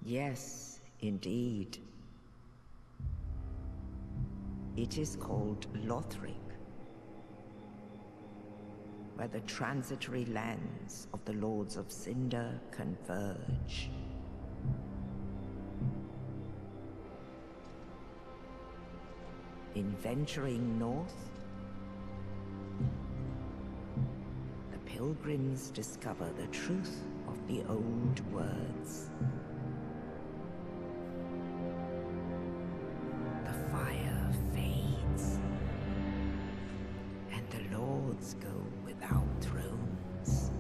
Yes, indeed. It is called Lothric, where the transitory lands of the Lords of Cinder converge. In venturing north, the pilgrims discover the truth of the old words. The fire fades, and the lords go without thrones.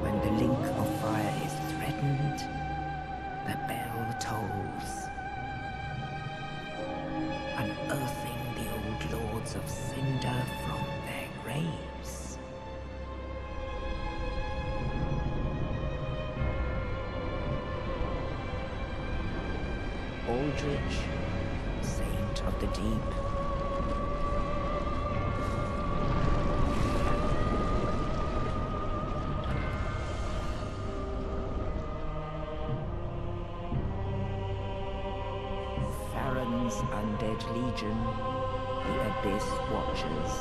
When the link of fire is threatened, the bell tolls, unearthing the old lords of Cinder from their graves. Aldrich, saint of the deep, Farron's undead legion, the Abyss Watchers.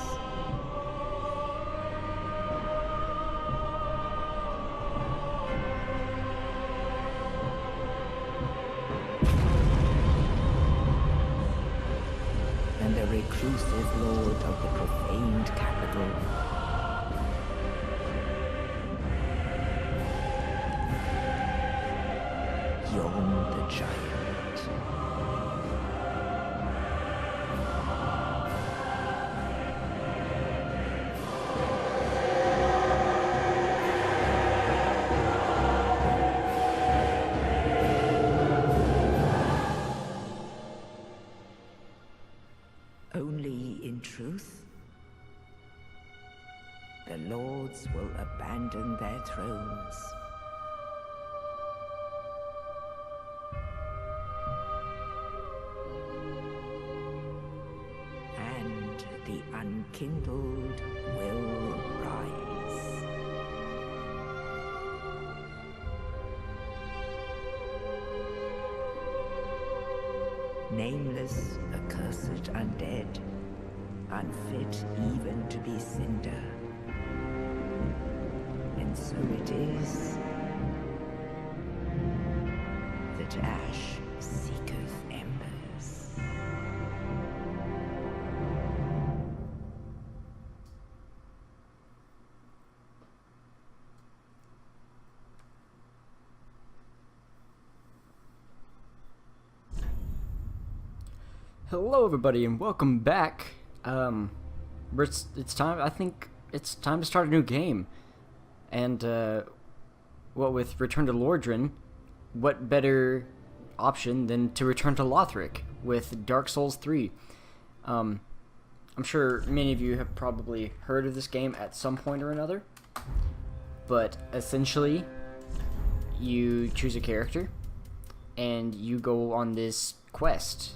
And the reclusive lord of the profaned capital. Yon the Giant. Only in truth, the lords will abandon their thrones. And the unkindled will rise. Nameless, accursed undead, unfit even to be Cinder. And so it is that Ash seeketh Embers. Hello, everybody, and welcome back. It's time. I think it's time to start a new game, and with Return to Lordran, what better option than to return to Lothric with Dark Souls 3? I'm sure many of you have probably heard of this game at some point or another, but essentially, you choose a character, and you go on this quest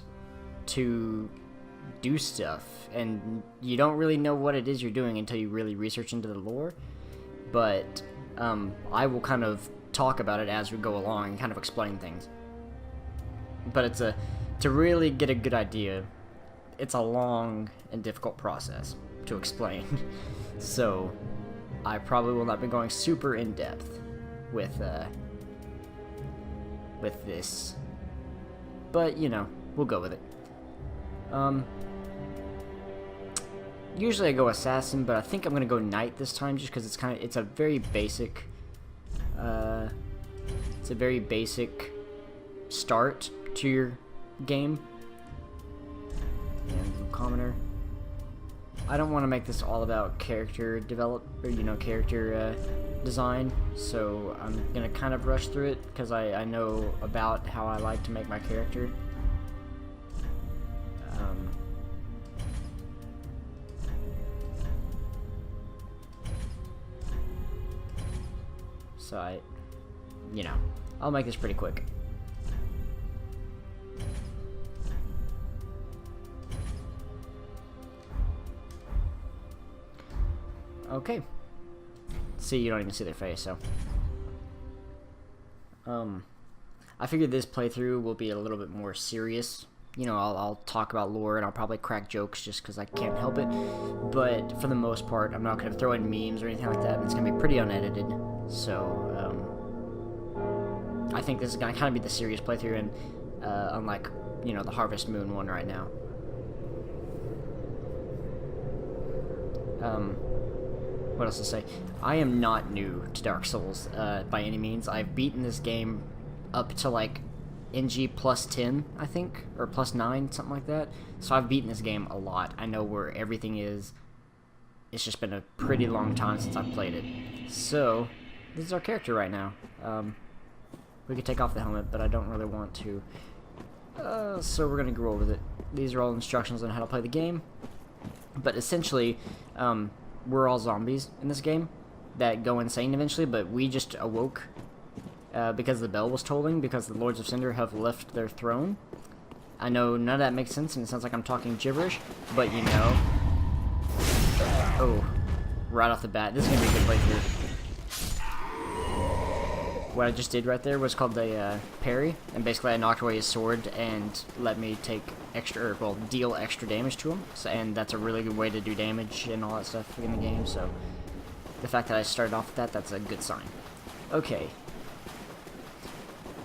to do stuff, and you don't really know what it is you're doing until you really research into the lore, but I will kind of talk about it as we go along and kind of explain things. But to really get a good idea, it's a long and difficult process to explain. So I probably will not be going super in depth with this, but you know, we'll go with it. Usually I go assassin, but I think I'm gonna go knight this time just because it's a very basic start to your game. And commoner. I don't want to make this all about character design, so I'm gonna kind of rush through it because I know about how I like to make my character. you know, I'll make this pretty quick. Okay. See, you don't even see their face, so. I figured this playthrough will be a little bit more serious. You know, I'll talk about lore and I'll probably crack jokes just because I can't help it. But for the most part, I'm not going to throw in memes or anything like that. It's going to be pretty unedited. So, I think this is going to kind of be the serious playthrough, and unlike, you know, the Harvest Moon one right now. What else to say? I am not new to Dark Souls by any means. I've beaten this game up to like NG plus 10, I think, or plus 9, something like that. So I've beaten this game a lot. I know where everything is. It's just been a pretty long time since I've played it. So this is our character right now. We could take off the helmet, but I don't really want to. So we're gonna go over it. These are all instructions on how to play the game. But essentially, we're all zombies in this game that go insane eventually, but we just awoke because the bell was tolling, because the Lords of Cinder have left their throne. I know none of that makes sense, and it sounds like I'm talking gibberish, but you know. Oh, right off the bat, this is going to be a good playthrough. What I just did right there was called the parry, and basically I knocked away his sword and let me take extra, or, well, deal extra damage to him, so, and that's a really good way to do damage and all that stuff in the game, so the fact that I started off with that, that's a good sign. Okay.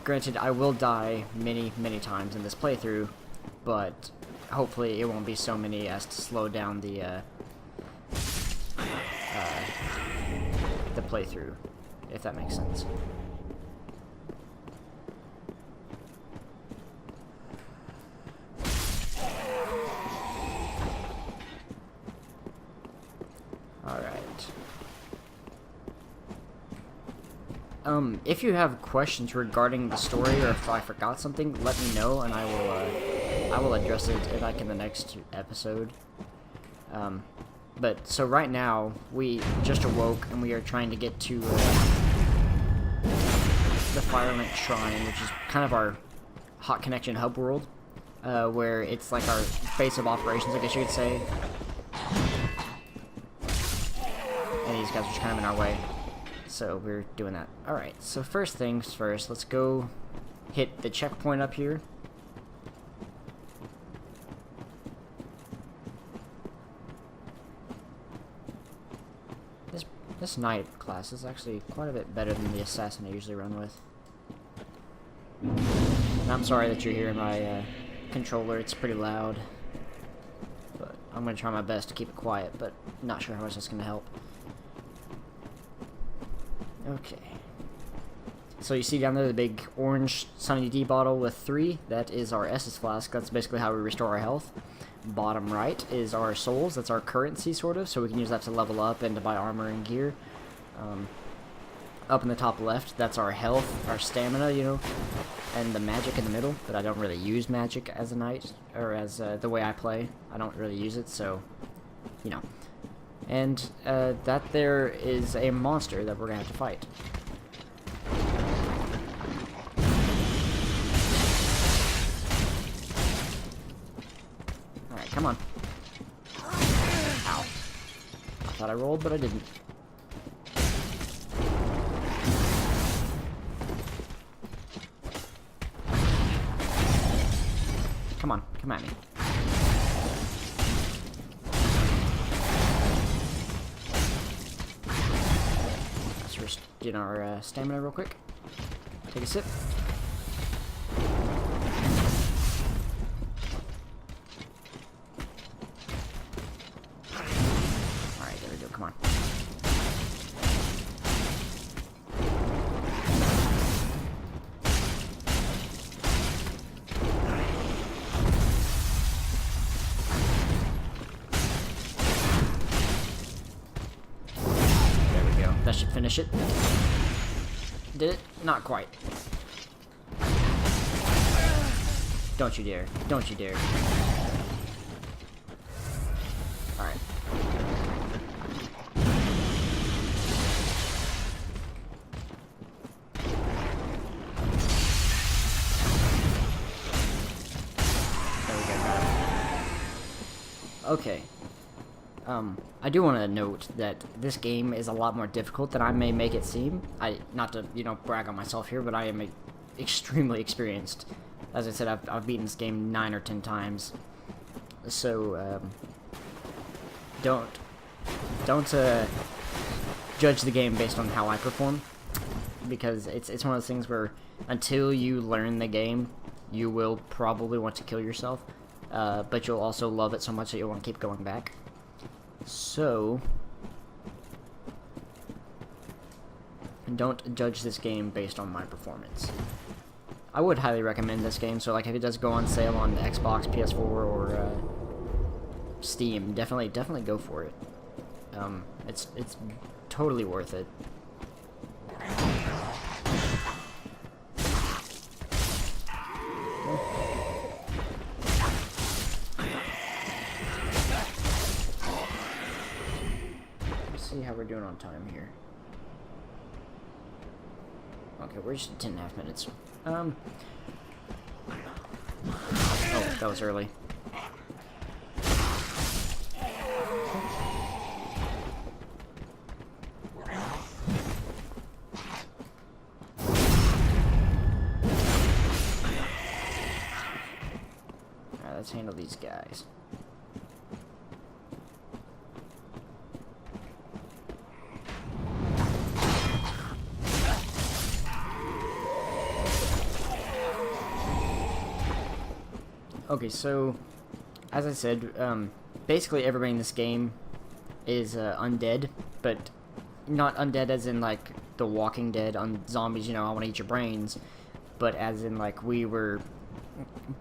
Granted, I will die many, many times in this playthrough, but hopefully it won't be so many as to slow down the playthrough, if that makes sense. If you have questions regarding the story, or if I forgot something, let me know, and I will address it like in the next episode. But so right now we just awoke and we are trying to get to the Firelink Shrine, which is kind of our hot connection hub world, where it's like our base of operations, I guess you could say. And these guys are just kind of in our way. So we're doing that. Alright, so first things first, let's go hit the checkpoint up here. This knight class is actually quite a bit better than the assassin I usually run with. And I'm sorry that you're hearing my controller, it's pretty loud. But I'm going to try my best to keep it quiet, but not sure how much that's going to help. Okay. So you see down there the big orange Sunny D bottle with 3. That is our Estus flask. That's basically how we restore our health. Bottom right is our souls. That's our currency, sort of. So we can use that to level up and to buy armor and gear. Up in the top left, that's our health, our stamina, you know, and the magic in the middle. But I don't really use magic as a knight, or as the way I play. I don't really use it, so, you know. And that there is a monster that we're going to have to fight. Alright, come on. Ow. I thought I rolled, but I didn't. Come on, come at me. Get our stamina real quick. Take a sip. Alright, there we go, come on. There we go. That should finish it. Did it? Not quite. Don't you dare. Don't you dare. Alright. Okay. I do want to note that this game is a lot more difficult than I may make it seem. Not to, you know, brag on myself here, but I am extremely experienced. As I said, I've beaten this game 9 or 10 times. So, don't judge the game based on how I perform, because it's one of those things where until you learn the game, you will probably want to kill yourself, but you'll also love it so much that you'll want to keep going back. So, don't judge this game based on my performance. I would highly recommend this game, so like if it does go on sale on Xbox, PS4, or Steam, definitely go for it. It's totally worth it. Let's see how we're doing on time here. Okay, we're just 10.5 minutes. Oh, that was early. Alright, let's handle these guys. Okay, so, as I said, basically everybody in this game is undead, but not undead as in, like, The Walking Dead on zombies, you know, I want to eat your brains, but as in, like, we were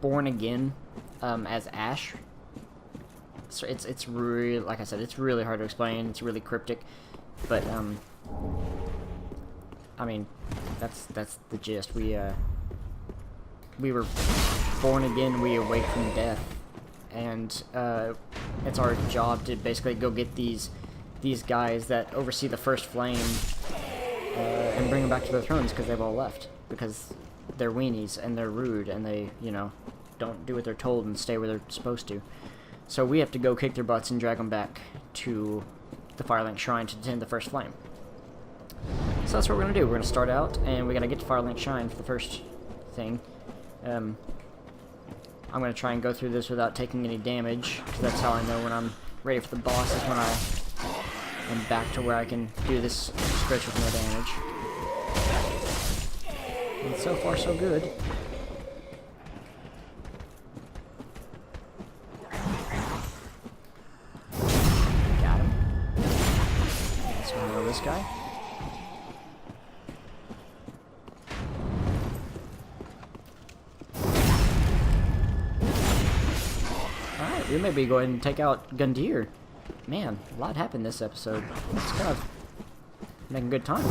born again as Ash. So it's really, like I said, it's really hard to explain, it's really cryptic, but, I mean, that's the gist. We were born again, we awake from death, and it's our job to basically go get these guys that oversee the first flame and bring them back to their thrones, because they've all left, because they're weenies and they're rude and they, you know, don't do what they're told and stay where they're supposed to. So we have to go kick their butts and drag them back to the Firelink Shrine to tend the first flame. So that's what we're gonna do. We're gonna start out and we gotta get to Firelink Shrine for the first thing. I'm going to try and go through this without taking any damage, because that's how I know when I'm ready for the boss, is when I am back to where I can do this stretch with no damage. And so far, so good. Got him. Let's handle this guy. We may be going to take out Gundyr. Man, a lot happened this episode. It's kind of making good time.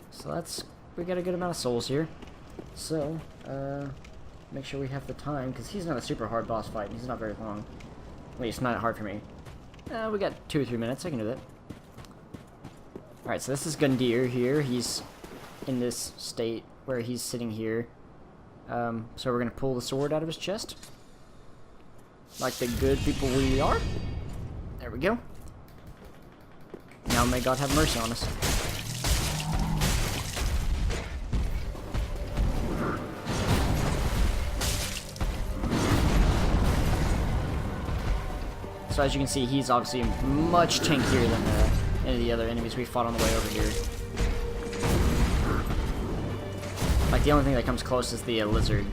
So we got a good amount of souls here. So, make sure we have the time, because he's not a super hard boss fight, and he's not very long. At least, not hard for me. We got 2 or 3 minutes, I can do that. Alright, so this is Gundyr here. He's in this state where he's sitting here. So we're gonna pull the sword out of his chest, like the good people we are. There we go. Now may God have mercy on us. So as you can see, he's obviously much tankier than any of the other enemies we fought on the way over here. Like, the only thing that comes close is the lizard.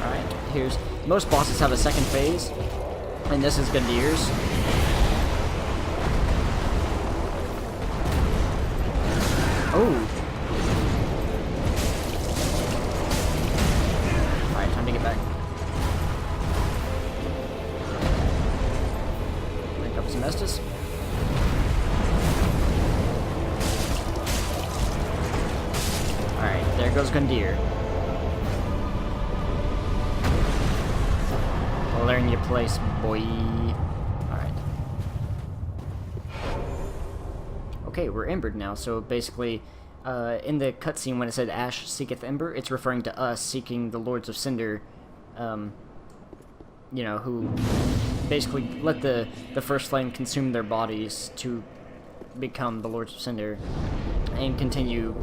Alright, here's... Most bosses have a second phase, and this is Gundyr's. Oh! Alright, time to get back. Make up some Estus. those Gundyr. Learn your place, boy. Alright. Okay, we're embered now, so basically, in the cutscene when it said Ash seeketh Ember, it's referring to us seeking the Lords of Cinder, you know, who basically let the First Flame consume their bodies to become the Lords of Cinder and continue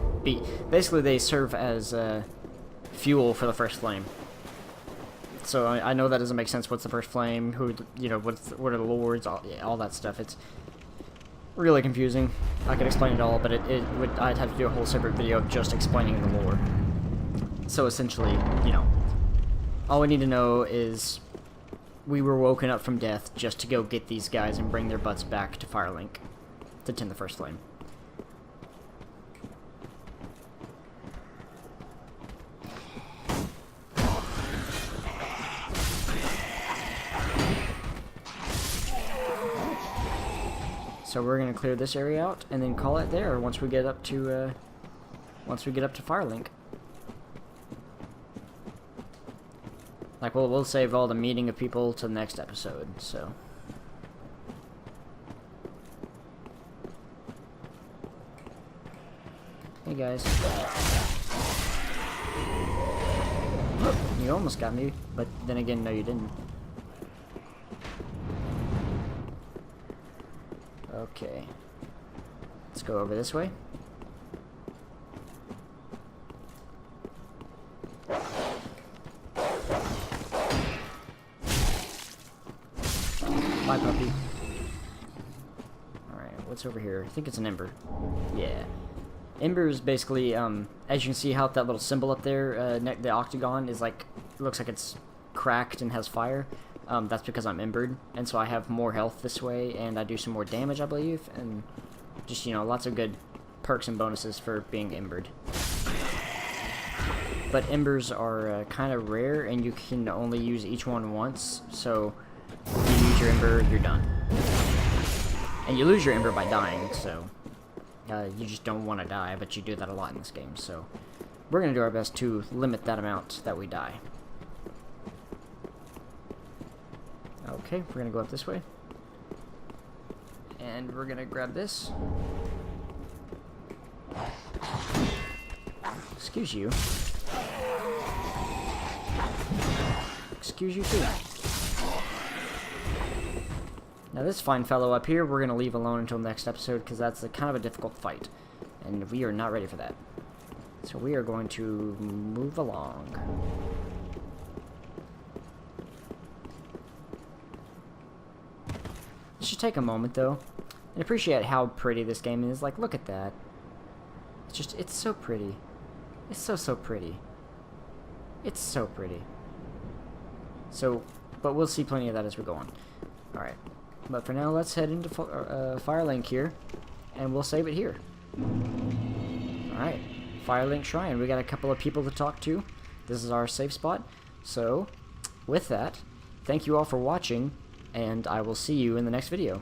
basically they serve as fuel for the First Flame. So I know that doesn't make sense. What's the First Flame? Who, you know, what are the Lords? All that stuff. It's really confusing. I could explain it all, but I'd have to do a whole separate video of just explaining the lore. So essentially, you know, all we need to know is we were woken up from death just to go get these guys and bring their butts back to Firelink to tend the First Flame. So we're gonna clear this area out and then call it there once we get up to Firelink. Like we'll save all the meeting of people to the next episode. So. Hey guys. You almost got me, but then again, no, you didn't. Okay. Let's go over this way. Bye, puppy. Alright, what's over here? I think it's an Ember. Yeah. Embers basically, as you can see how that little symbol up there, the octagon is like, looks like it's cracked and has fire. That's because I'm embered, and so I have more health this way, and I do some more damage, I believe, and just, you know, lots of good perks and bonuses for being embered. But embers are kind of rare, and you can only use each one once, so if you use your ember, you're done. And you lose your ember by dying, so you just don't want to die, but you do that a lot in this game, so we're going to do our best to limit that amount that we die. Okay, we're gonna go up this way. And we're gonna grab this. Excuse you. Excuse you too. Now this fine fellow up here, we're gonna leave alone until next episode, because that's kind of a difficult fight. And we are not ready for that. So we are going to move along. Just take a moment though and appreciate how pretty this game is. Like, look at that. It's just, it's so pretty. It's so pretty. It's so pretty. So, but we'll see plenty of that as we go on. Alright, but for now let's head into Firelink here, and we'll save it here. Alright, Firelink Shrine. We got a couple of people to talk to. This is our safe spot. So, with that, thank you all for watching, and I will see you in the next video.